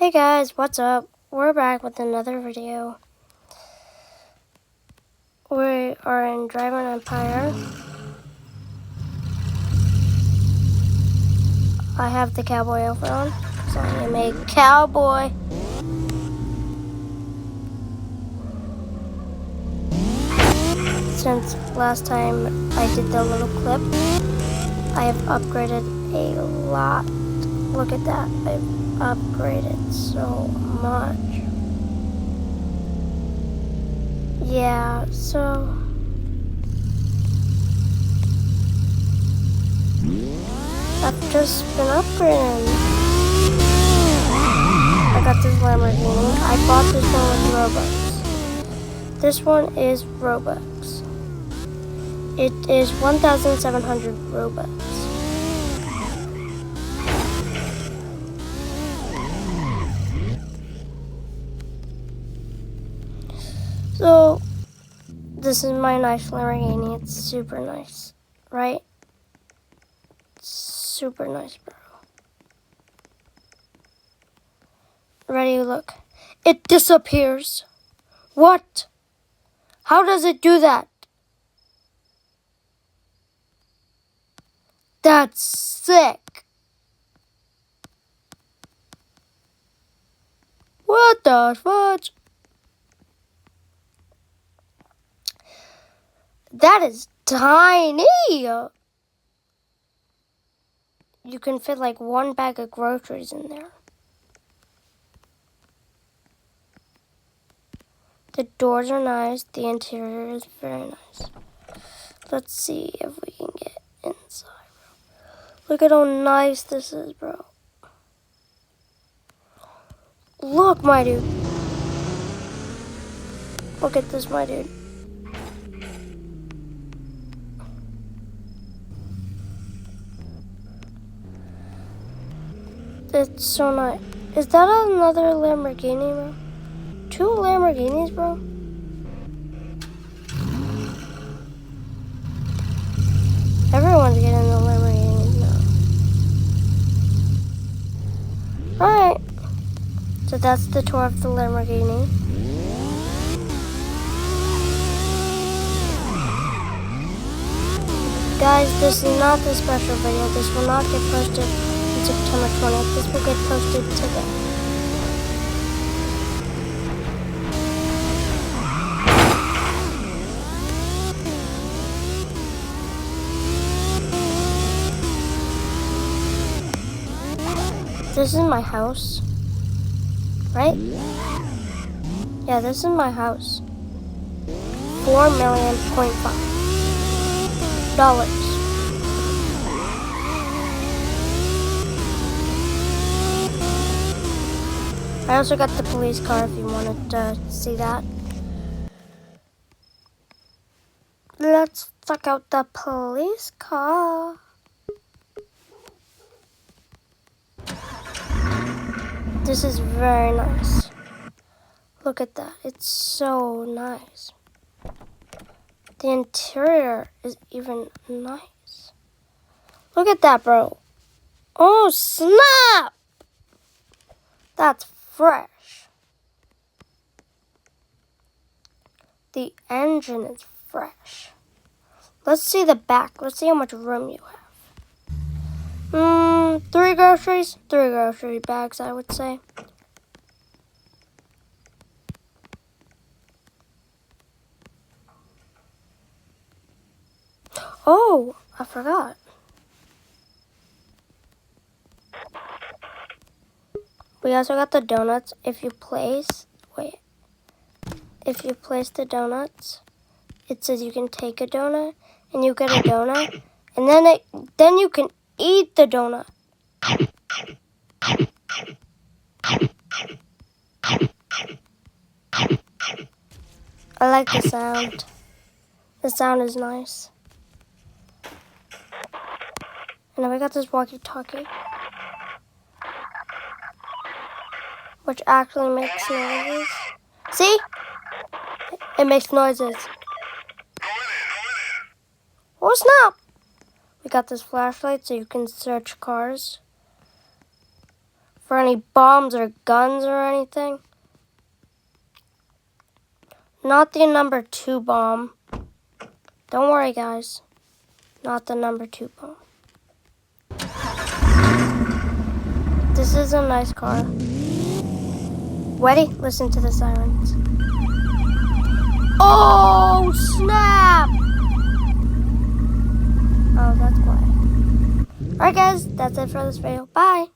Hey guys, what's up? We're back with another video. We are in Dragon Empire. I have the cowboy outfit on because I am a cowboy. Since last time I did the little clip, I have upgraded a lot. Look at that. I've upgraded so much. Yeah, so I've just been upgrading. I got this Lamborghini. I bought this one with Robux. This one is Robux. It is 1,700 Robux. So, this is my nice Lamborghini. It's super nice, right? Super nice, bro. Ready, look. It disappears. What? How does it do that? That's sick. What the fudge? That is tiny. You can fit like one bag of groceries in there. The doors are nice. The interior is very nice. Let's see if we can get inside, bro. Look at how nice this is, bro. Look, my dude. Look at this, my dude. It's so nice. Is that another Lamborghini, bro? 2 Lamborghinis, bro? Everyone's getting the Lamborghinis now. Alright. So that's the tour of the Lamborghini. Guys, this is not the special video. This will not get posted on September 20th. This will get posted today. This is my house, right? Yeah, this is my house. $4.5 million. I also got the police car if you wanted to see that. Let's check out the police car. This is very nice. Look at that. It's so nice. The interior is even nice. Look at that, bro. Oh, snap! That's fresh. The engine is fresh. Let's see the back. Let's see how much room you have. 3 groceries? 3 grocery bags, I would say. Oh, I forgot. We also got the donuts. If you place the donuts, it says you can take a donut and you get a donut, and then you can eat the donut. I like the sound. The sound is nice. And then we got this walkie-talkie, which actually makes noises. See? It makes noises. Oh, snap! We got this flashlight so you can search cars for any bombs or guns or anything. Not the number 2 bomb. Don't worry, guys. Not the number 2 bomb. This is a nice car. Ready? Listen to the sirens. Oh, snap! Oh, that's quiet. Alright, guys. That's it for this video. Bye.